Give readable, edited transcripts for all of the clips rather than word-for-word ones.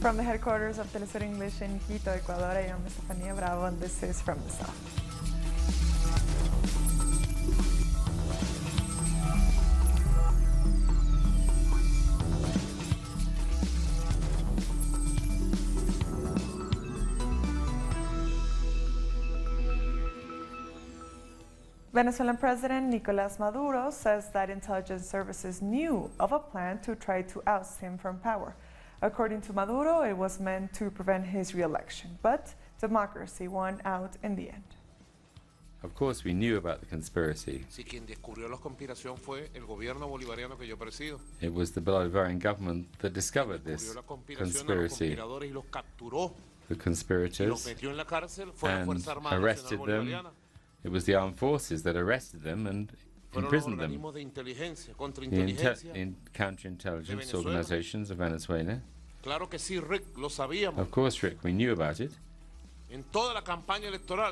From the headquarters of Telesur English in Quito, Ecuador, I am Estefanía Bravo, and this is From the South. Venezuelan President Nicolás Maduro says that intelligence services knew of a plan to try to oust him from power. According to Maduro, it was meant to prevent his re-election, but democracy won out in the end. Of course, we knew about the conspiracy. It was the Bolivarian government that discovered this conspiracy. The conspirators and arrested them. It was the armed forces that arrested them and imprisoned them. The counterintelligence organizations of Venezuela. Of course, Rick, we knew about it.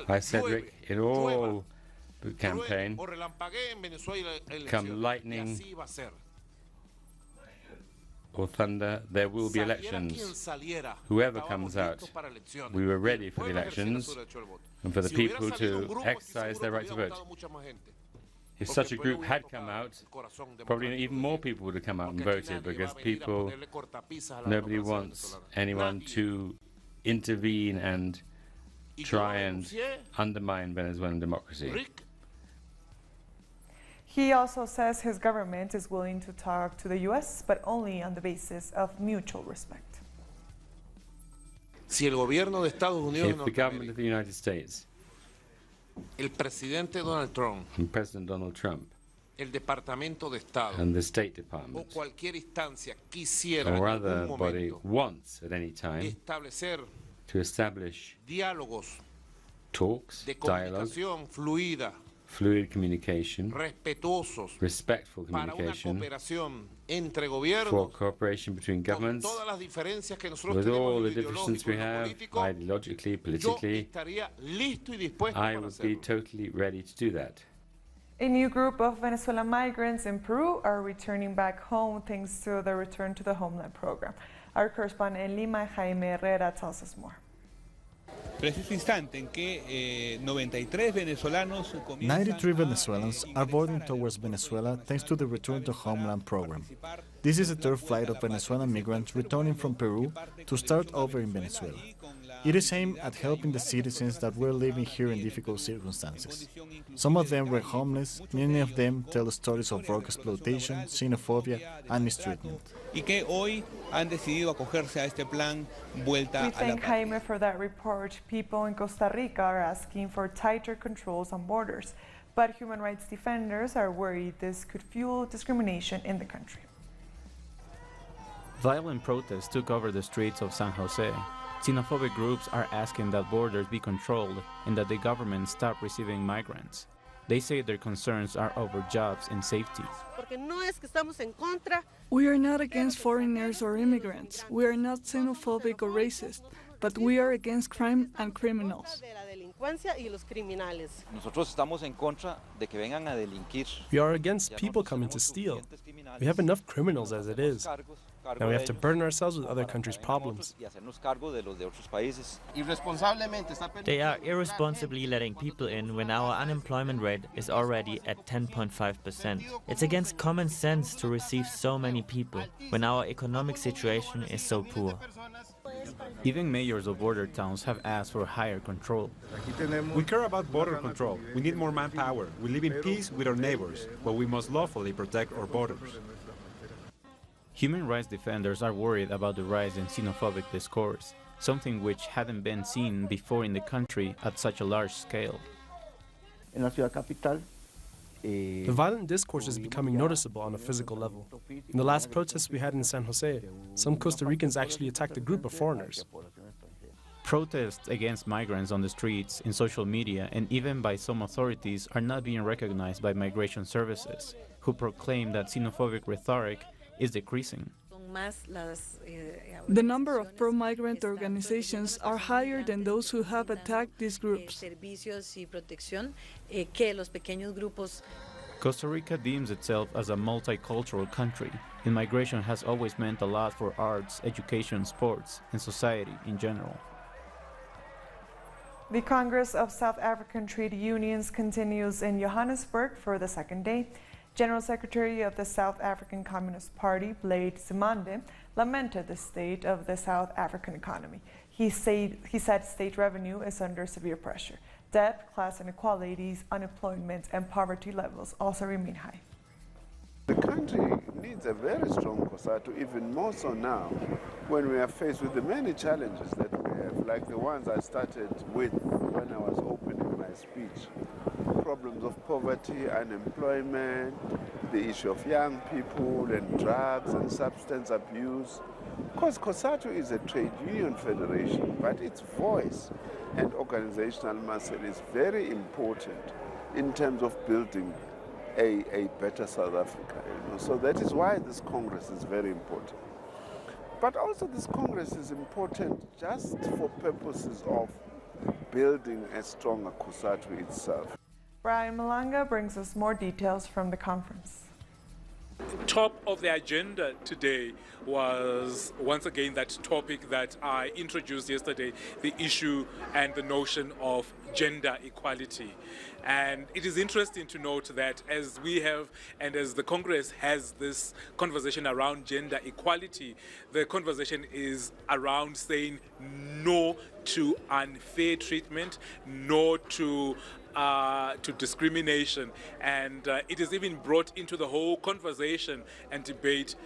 I said, Rick, in all the campaign, come lightning or thunder, there will be elections. Whoever comes out, we were ready for the elections and for the people to exercise their right to vote. If such a group had come out, probably even more people would have come out and voted, because people, nobody wants anyone to intervene and try and undermine Venezuelan democracy. He also says his government is willing to talk to the U.S., but only on the basis of mutual respect. If the government of the United States, President Donald Trump, el Departamento de Estado, and the State Department, o cualquier instancia quisiera or en other algún body momento wants at any time establecer to establish diálogos talks, de dialogue, comunicación fluida, fluid communication, respetuosos, respectful para una communication, cooperación entre for gobiernos, cooperation between con governments, todas las diferencias que nosotros with all tenemos the en lo differences we ideológico y have, lo político, ideologically, yo politically, estaría listo y dispuesto I para would be hacerlo. totally ready to do that. A new group of Venezuelan migrants in Peru are returning back home thanks to the Return to the Homeland program. Our correspondent in Lima, Jaime Herrera, tells us more. Preciso instante en que 93 venezolanos 93 Venezuelans are boarding towards Venezuela thanks to the Return to Homeland program. This is the third flight of Venezuelan migrants returning from Peru to start over in Venezuela. It is aimed at helping the citizens that were living here in difficult circumstances. Some of them were homeless, many of them tell stories of work exploitation, xenophobia, and mistreatment. y que hoy han decidido acogerse a este plan Vuelta We a la thank Patria. Jaime for that report. People in Costa Rica are asking for tighter controls on borders, but human rights defenders are worried this could fuel discrimination in the country. Violent protests took over the streets of San Jose. Xenophobic groups are asking that borders be controlled and that the government stop receiving migrants. They say their concerns are over jobs and safety. We are not against foreigners or immigrants. We are not xenophobic or racist, but we are against crime and criminals. Nosotros estamos en contra de que vengan a delinquir. We are against people coming to steal. We have enough criminals as it is. Now we have to burden ourselves with other countries' problems. They are irresponsibly letting people in when our unemployment rate is already at 10.5%. It's against common sense to receive so many people when our economic situation is so poor. Even mayors of border towns have asked for higher control. We care about border control. We need more manpower. We live in peace with our neighbors, but we must lawfully protect our borders. Human rights defenders are worried about the rise in xenophobic discourse, something which hadn't been seen before in the country at such a large scale. The violent discourse is becoming noticeable on a physical level. In the last protests we had in San Jose, some Costa Ricans actually attacked a group of foreigners. Protests against migrants on the streets, in social media, and even by some authorities are not being recognized by migration services, who proclaim that xenophobic rhetoric is decreasing. The number of pro-migrant organizations are higher than those who have attacked these groups. Costa Rica deems itself as a multicultural country, and migration has always meant a lot for arts, education, sports, and society in general. The Congress of South African Trade Unions continues in Johannesburg for the second day. General Secretary of the South African Communist Party, Blade Simande, lamented the state of the South African economy. He said state revenue is under severe pressure. Debt, class inequalities, unemployment, and poverty levels also remain high. The country needs a very strong COSATU, even more so now, when we are faced with the many challenges that we have, like the ones I started with when I was opening my speech. Problems of poverty, unemployment, the issue of young people and drugs and substance abuse. Because COSATU is a trade union federation, but its voice and organizational muscle is very important in terms of building a better South Africa. So that is why this Congress is very important. But also this Congress is important just for purposes of building a stronger COSATU itself. Brian Malanga brings us more details from the conference. Top of the agenda today was once again that topic that I introduced yesterday, the issue and the notion of gender equality. And it is interesting to note that as we have and as the Congress has this conversation around gender equality, the conversation is around saying no to unfair treatment, no to discrimination, and it is even brought into the whole conversation and debate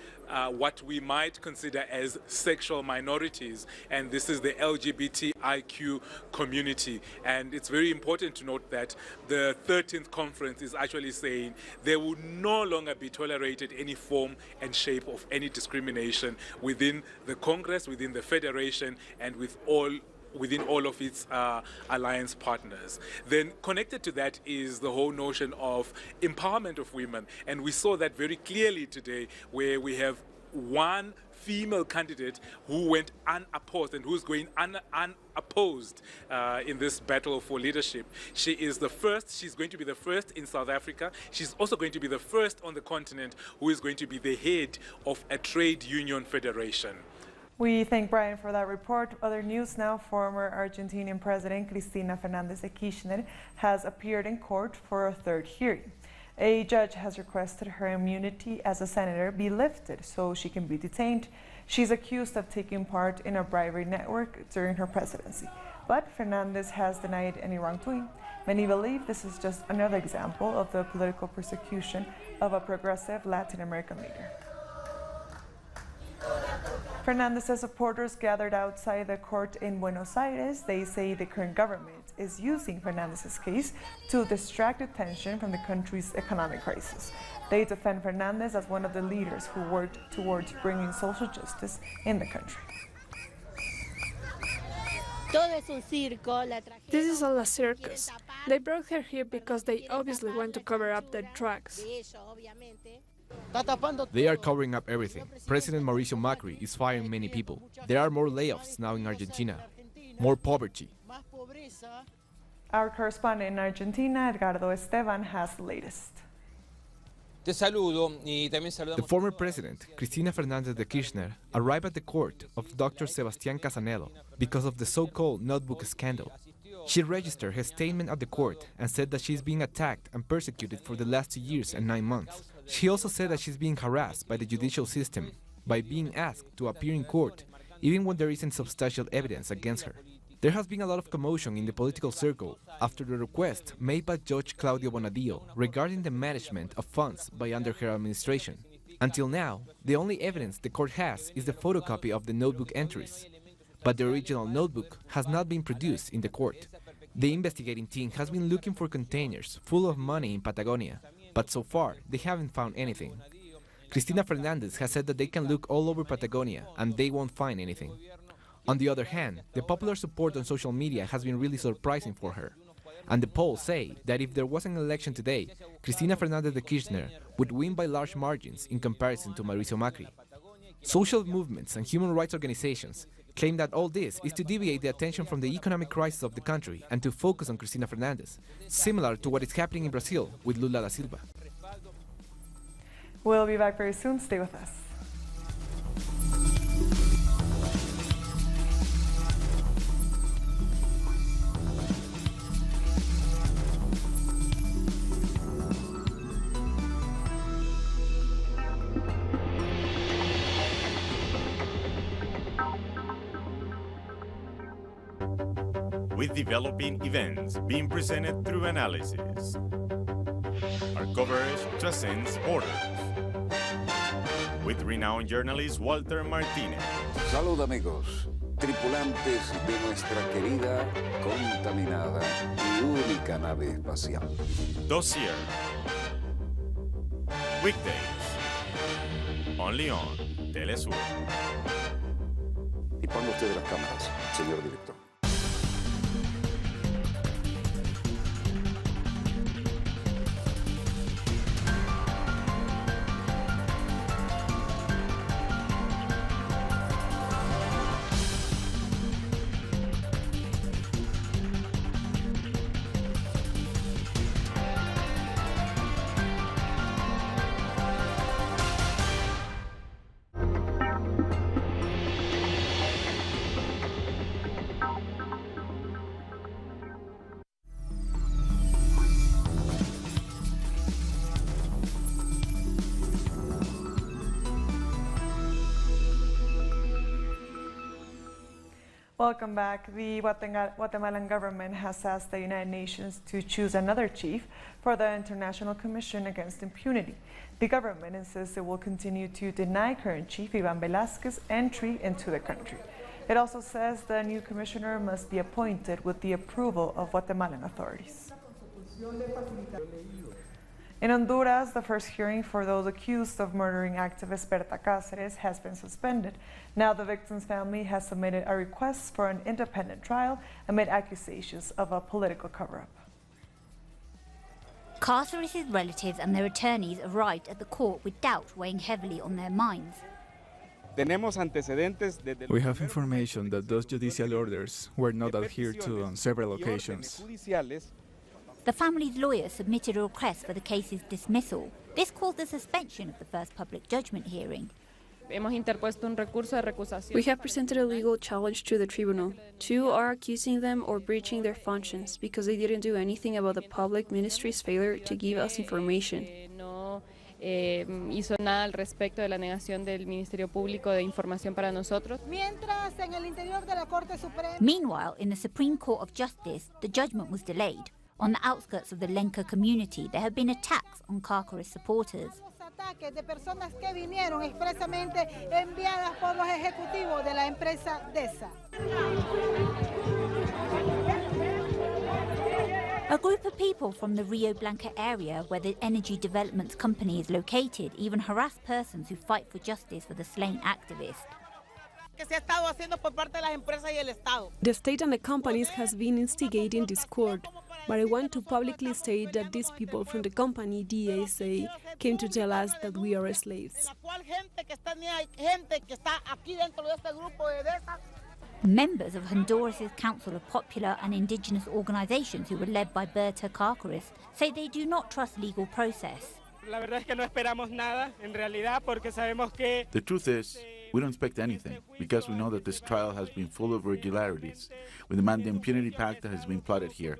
what we might consider as sexual minorities, and this is the LGBTIQ community. And it's very important to note that the 13th conference is actually saying there will no longer be tolerated any form and shape of any discrimination within the Congress, within the Federation, and within all of its alliance partners. Then connected to that is the whole notion of empowerment of women. And we saw that very clearly today, where we have one female candidate who went unopposed and who's going unopposed in this battle for leadership. She is the first, she's going to be the first in South Africa. She's also going to be the first on the continent who is going to be the head of a trade union federation. We thank Brian for that report. Other news now, former Argentinian President Cristina Fernández de Kirchner has appeared in court for a third hearing. A judge has requested her immunity as a senator be lifted so she can be detained. She's accused of taking part in a bribery network during her presidency. But Fernández has denied any wrongdoing. Many believe this is just another example of the political persecution of a progressive Latin American leader. Fernández's supporters gathered outside the court in Buenos Aires. They say the current government is using Fernández's case to distract attention from the country's economic crisis. They defend Fernández as one of the leaders who worked towards bringing social justice in the country. This is all a circus. They brought her here because they obviously want to cover up their tracks. They are covering up everything. President Mauricio Macri is firing many people. There are more layoffs now in Argentina, more poverty. Our correspondent in Argentina, Edgardo Esteban, has the latest. The former president, Cristina Fernández de Kirchner, arrived at the court of Dr. Sebastián Casanelo because of the so-called notebook scandal. She registered her statement at the court and said that she is being attacked and persecuted for the last 2 years and 9 months. She also said that she's being harassed by the judicial system by being asked to appear in court even when there isn't substantial evidence against her. There has been a lot of commotion in the political circle after the request made by Judge Claudio Bonadío regarding the management of funds by under her administration. Until now, the only evidence the court has is the photocopy of the notebook entries, but the original notebook has not been produced in the court. The investigating team has been looking for containers full of money in Patagonia, but so far they haven't found anything. Cristina Fernández has said that they can look all over Patagonia and they won't find anything. On the other hand, the popular support on social media has been really surprising for her. And the polls say that if there was an election today, Cristina Fernández de Kirchner would win by large margins in comparison to Mauricio Macri. Social movements and human rights organizations claim that all this is to deviate the attention from the economic crisis of the country and to focus on Cristina Fernández, similar to what is happening in Brazil with Lula da Silva. We'll be back very soon. Stay with us. With developing events being presented through analysis. Our coverage transcends borders. With renowned journalist Walter Martinez. Salud amigos, tripulantes de nuestra querida, contaminada y única nave espacial. Dossier. Weekdays. Only on Telesur. Y ponga usted las cámaras, señor director. Welcome back. The Guatemalan government has asked the United Nations to choose another chief for the International Commission Against Impunity. The government insists it will continue to deny current chief Iván Velázquez entry into the country. It also says the new commissioner must be appointed with the approval of Guatemalan authorities. In Honduras, the first hearing for those accused of murdering activist Berta Cáceres has been suspended. Now the victim's family has submitted a request for an independent trial amid accusations of a political cover-up. Cáceres' relatives and their attorneys arrived at the court with doubt weighing heavily on their minds. We have information that those judicial orders were not adhered to on several occasions. The family's lawyer submitted a request for the case's dismissal. This caused the suspension of the first public judgment hearing. We have presented a legal challenge to the tribunal. Two are accusing them of breaching their functions because they didn't do anything about the public ministry's failure to give us information. Hizo nada al respecto de la negación del Ministerio Público de información para nosotros. Meanwhile, in the Supreme Court of Justice, the judgment was delayed. On the outskirts of the Lenca community, there have been attacks on Cáceres supporters. A group of people from the Rio Blanco area, where the energy development company is located, even harass persons who fight for justice for the slain activist. The state and the companies has been instigating this court, but I want to publicly state that these people from the company DSA came to tell us that we are slaves. Members of Honduras' Council of Popular and Indigenous Organizations, who were led by Berta Cáceres, say they do not trust legal process. The truth is, we don't expect anything, because we know that this trial has been full of irregularities. We demand the impunity pact that has been plotted here.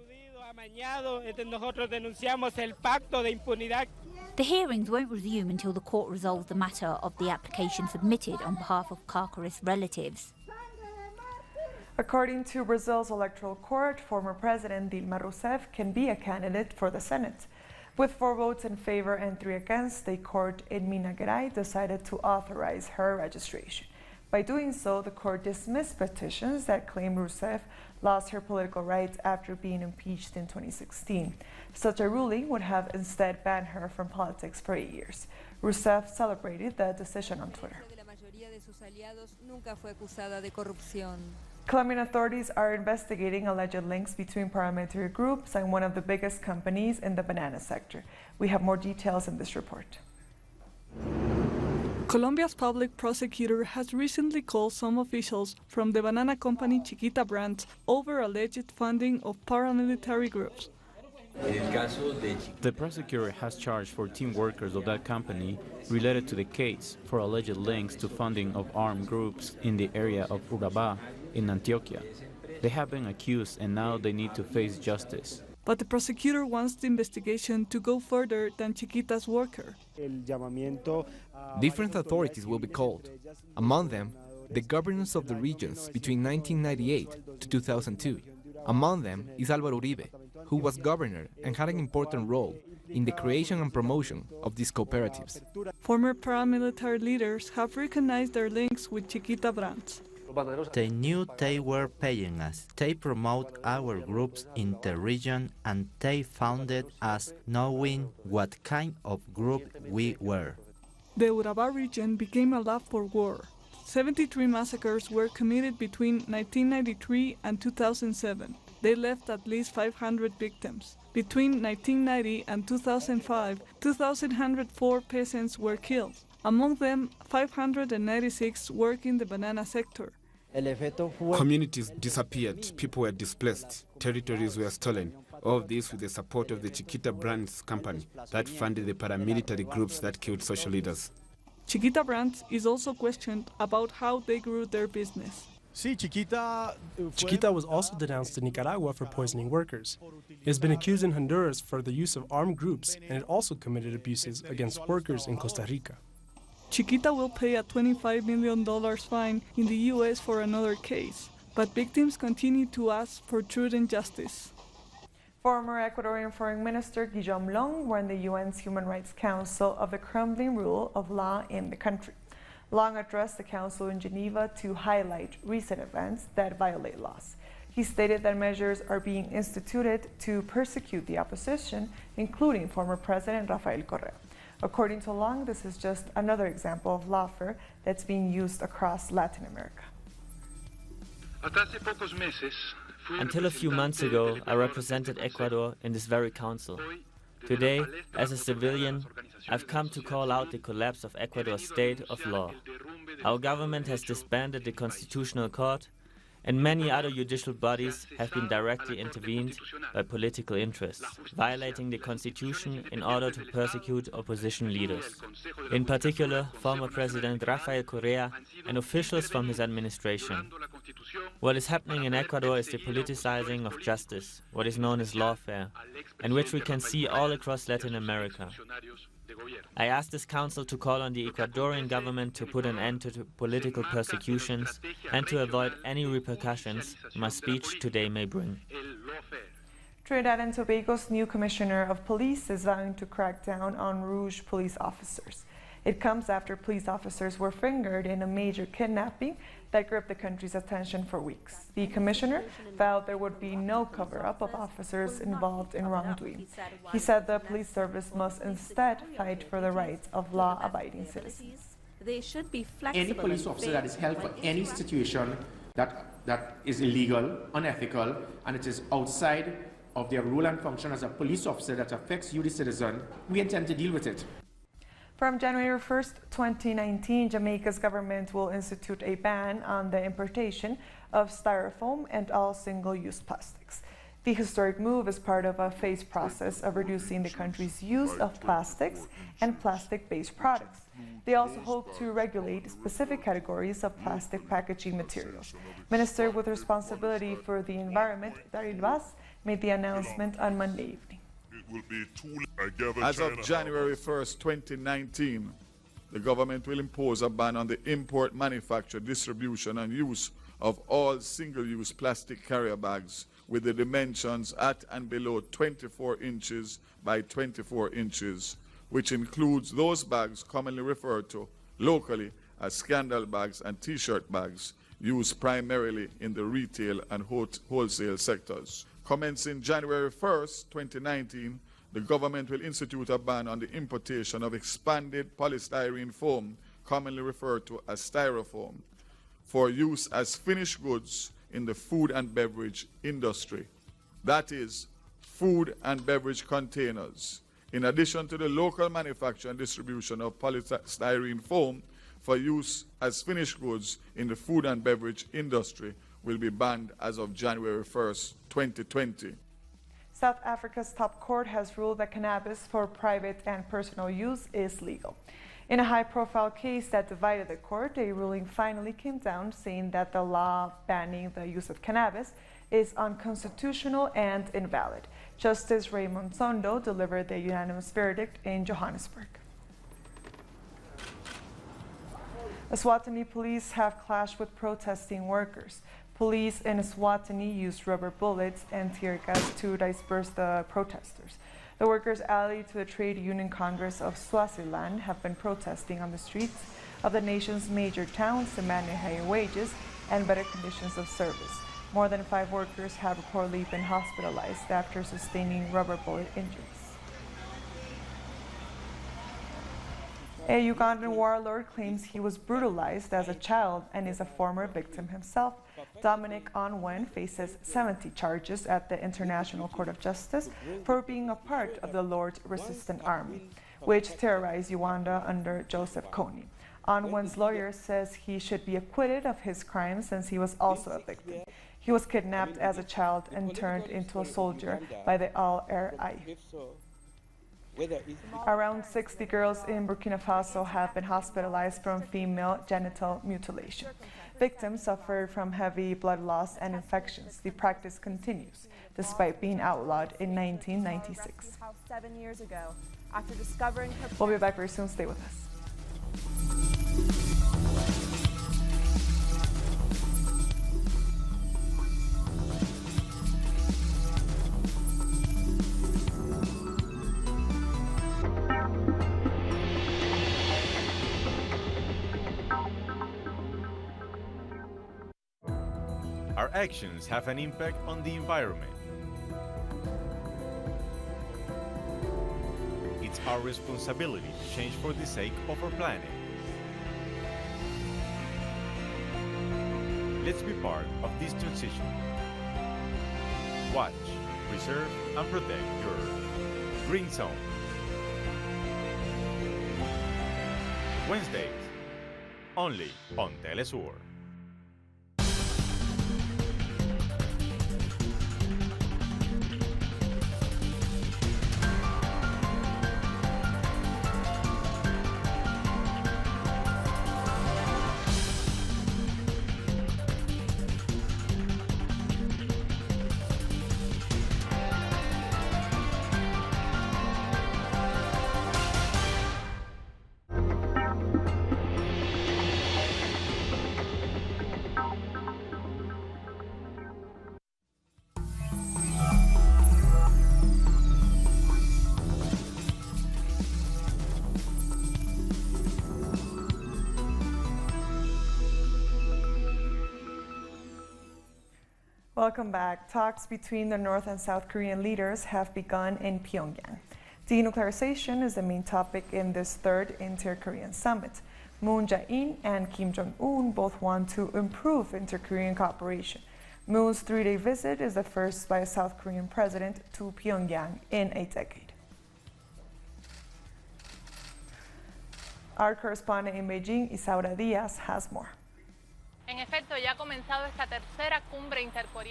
The hearings won't resume until the court resolves the matter of the application submitted on behalf of Cáceres' relatives. According to Brazil's electoral court, former President Dilma Rousseff can be a candidate for the Senate. With 4 votes in favor and 3 against, the court in Minas Gerais decided to authorize her registration. By doing so, the court dismissed petitions that claim Rousseff lost her political rights after being impeached in 2016. Such a ruling would have instead banned her from politics for 8 years. Rousseff celebrated the decision on Twitter. Colombian authorities are investigating alleged links between paramilitary groups and one of the biggest companies in the banana sector. We have more details in this report. Colombia's public prosecutor has recently called some officials from the banana company Chiquita brand over alleged funding of paramilitary groups. The prosecutor has charged 14 workers of that company related to the case for alleged links to funding of armed groups in the area of Urabá in Antioquia. They have been accused and now they need to face justice. But the prosecutor wants the investigation to go further than Chiquita's worker. Different authorities will be called. Among them, the governors of the regions between 1998 to 2002. Among them is Álvaro Uribe, who was governor and had an important role in the creation and promotion of these cooperatives. Former paramilitary leaders have recognized their links with Chiquita brands. They knew they were paying us. They promote our groups in the region and they founded us knowing what kind of group we were. The Urabá region became a lab for war. 73 massacres were committed between 1993 and 2007. They left at least 500 victims. Between 1990 and 2005, 2,104 peasants were killed. Among them, 596 work in the banana sector. Communities disappeared, people were displaced, territories were stolen. All of this with the support of the Chiquita Brands company that funded the paramilitary groups that killed social leaders. Chiquita Brands is also questioned about how they grew their business. Chiquita was also denounced in Nicaragua for poisoning workers. It has been accused in Honduras for the use of armed groups, and it also committed abuses against workers in Costa Rica. Chiquita will pay a $25 million fine in the U.S. for another case, but victims continue to ask for truth and justice. Former Ecuadorian Foreign Minister Guillaume Long warned the UN's Human Rights Council of the crumbling rule of law in the country. Long addressed the council in Geneva to highlight recent events that violate laws. He stated that measures are being instituted to persecute the opposition, including former President Rafael Correa. According to Long, this is just another example of lawfare that's being used across Latin America. Until a few months ago, I represented Ecuador in this very council. Today, as a civilian, I've come to call out the collapse of Ecuador's state of law. Our government has disbanded the Constitutional Court, and many other judicial bodies have been directly intervened by political interests, violating the constitution in order to persecute opposition leaders. In particular, former President Rafael Correa and officials from his administration. What is happening in Ecuador is the politicizing of justice, what is known as lawfare, and which we can see all across Latin America. I asked this council to call on the Ecuadorian government to put an end to political persecutions and to avoid any repercussions my speech today may bring. Trinidad and Tobago's new commissioner of police is vowing to crack down on Rouge police officers. It comes after police officers were fingered in a major kidnapping that gripped the country's attention for weeks. The commissioner vowed there would be no cover-up of officers involved in wrongdoing. He said the police service must instead fight for the rights of law-abiding citizens. They should be flexible. Any police officer that is held for any situation that is illegal, unethical, and it is outside of their role and function as a police officer that affects you, the citizen, we intend to deal with it. From January 1st, 2019, Jamaica's government will institute a ban on the importation of styrofoam and all single-use plastics. The historic move is part of a phased process of reducing the country's use of plastics and plastic-based products. They also hope to regulate specific categories of plastic packaging materials. Minister with responsibility for the environment, Daryl Vaz, made the announcement on Monday evening. As of January 1st, 2019, the government will impose a ban on the import, manufacture, distribution, and use of all single-use plastic carrier bags with the dimensions at and below 24 inches by 24 inches, which includes those bags commonly referred to locally as scandal bags and T-shirt bags, used primarily in the retail and wholesale sectors. Commencing January 1st, 2019, the government will institute a ban on the importation of expanded polystyrene foam, commonly referred to as styrofoam, for use as finished goods in the food and beverage industry. That is, food and beverage containers. In addition to the local manufacture and distribution of polystyrene foam for use as finished goods in the food and beverage industry will be banned as of January 1st, 2020. South Africa's top court has ruled that cannabis for private and personal use is legal. In a high-profile case that divided the court, a ruling finally came down saying that the law banning the use of cannabis is unconstitutional and invalid. Justice Raymond Zondo delivered the unanimous verdict in Johannesburg. Eswatini police have clashed with protesting workers. Police in Eswatini used rubber bullets and tear gas to disperse the protesters. The workers allied to the Trade Union Congress of Swaziland have been protesting on the streets of the nation's major towns, demanding higher wages and better conditions of service. More than 5 workers have reportedly been hospitalized after sustaining rubber bullet injuries. A Ugandan warlord claims he was brutalized as a child and is a former victim himself. Dominic Onwen faces 70 charges at the International Court of Justice for being a part of the Lord's Resistance Army, which terrorized Uganda under Joseph Kony. Onwen's lawyer says he should be acquitted of his crimes since he was also a victim. He was kidnapped as a child and turned into a soldier by the LRI. Around 60 girls in Burkina Faso have been hospitalized from female genital mutilation. Victims suffered from heavy blood loss and infections. The practice continues, despite being outlawed in 1996. 7 years ago, after discovering her... We'll be back very soon. Stay with us. Our actions have an impact on the environment. It's our responsibility to change for the sake of our planet. Let's be part of this transition. Watch, preserve, and protect your Green Zone. Wednesdays, only on Telesur. Welcome back. Talks between the North and South Korean leaders have begun in Pyongyang. Denuclearization is the main topic in this third inter-Korean summit. Moon Jae-in and Kim Jong-un both want to improve inter-Korean cooperation. Moon's 3-day visit is the first by a South Korean president to Pyongyang in a decade. Our correspondent in Beijing, Isaura Diaz, has more.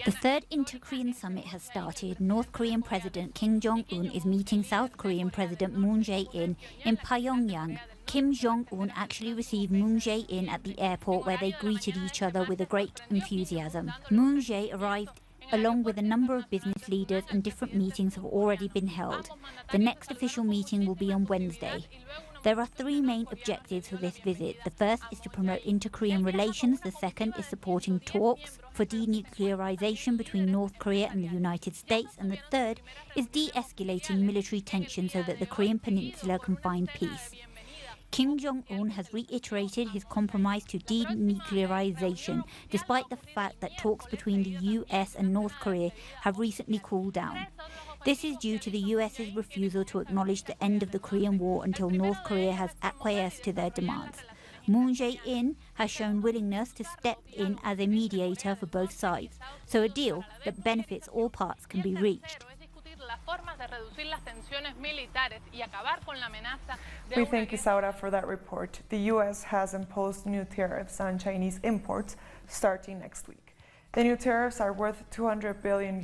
The third inter-Korean summit has started. North Korean President Kim Jong-un is meeting South Korean President Moon Jae-in in Pyongyang. Kim Jong-un actually received Moon Jae-in at the airport, where they greeted each other with a great enthusiasm. Moon Jae arrived along with a number of business leaders, and different meetings have already been held. The next official meeting will be on Wednesday. There are 3 main objectives for this visit. The first is to promote inter-Korean relations. The second is supporting talks for denuclearization between North Korea and the United States. And the third is de-escalating military tensions so that the Korean peninsula can find peace. Kim Jong-un has reiterated his compromise to denuclearization, despite the fact that talks between the US and North Korea have recently cooled down. This is due to the US's refusal to acknowledge the end of the Korean War until North Korea has acquiesced to their demands. Moon Jae-in has shown willingness to step in as a mediator for both sides, so a deal that benefits all parts can be reached. We thank Isaura for that report. The U.S. has imposed new tariffs on Chinese imports starting next week. The new tariffs are worth $200 billion.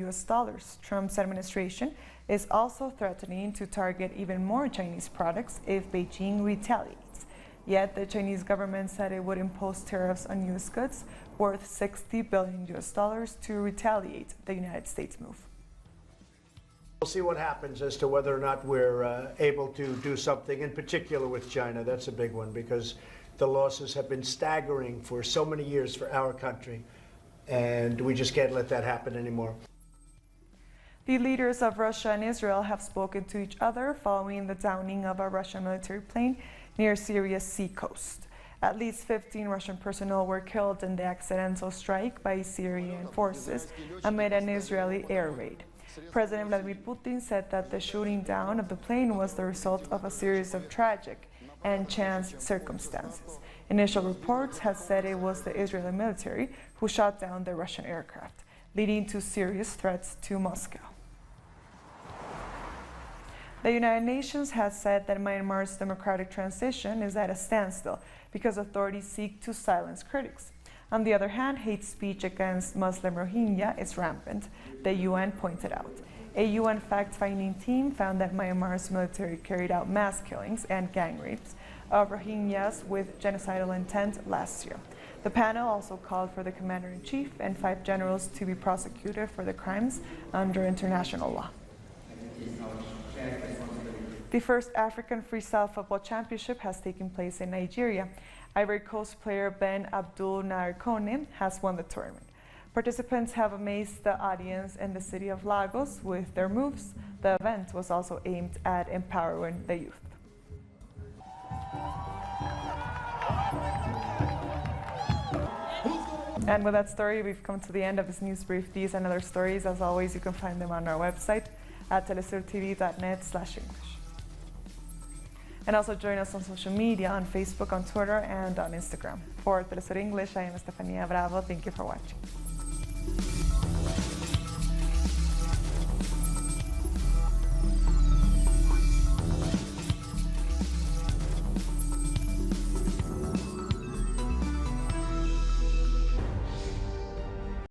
Trump's administration is also threatening to target even more Chinese products if Beijing retaliates. Yet the Chinese government said it would impose tariffs on U.S. goods worth $60 billion to retaliate the United States move. We'll see what happens as to whether or not we're able to do something, in particular with China. That's a big one because the losses have been staggering for so many years for our country, and we just can't let that happen anymore. The leaders of Russia and Israel have spoken to each other following the downing of a Russian military plane near Syria's sea coast. At least 15 Russian personnel were killed in the accidental strike by Syrian forces amid an Israeli air raid. President Vladimir Putin said that the shooting down of the plane was the result of a series of tragic and chance circumstances. Initial reports have said it was the Israeli military who shot down the Russian aircraft, leading to serious threats to Moscow. The United Nations has said that Myanmar's democratic transition is at a standstill because authorities seek to silence critics. On the other hand, hate speech against Muslim Rohingya is rampant, the UN pointed out. A UN fact-finding team found that Myanmar's military carried out mass killings and gang rapes of Rohingyas with genocidal intent last year. The panel also called for the commander-in-chief and 5 generals to be prosecuted for the crimes under international law. The first African Freestyle Football Championship has taken place in Nigeria. Ivory Coast player Ben Abdul Nair Kone has won the tournament. Participants have amazed the audience in the city of Lagos with their moves. The event was also aimed at empowering the youth. And with that story, we've come to the end of this news brief. These and other stories, as always, you can find them on our website at telesurtv.net/English. And also join us on social media, on Facebook, on Twitter, and on Instagram. For Telesur English, I am Estefania Bravo. Thank you for watching.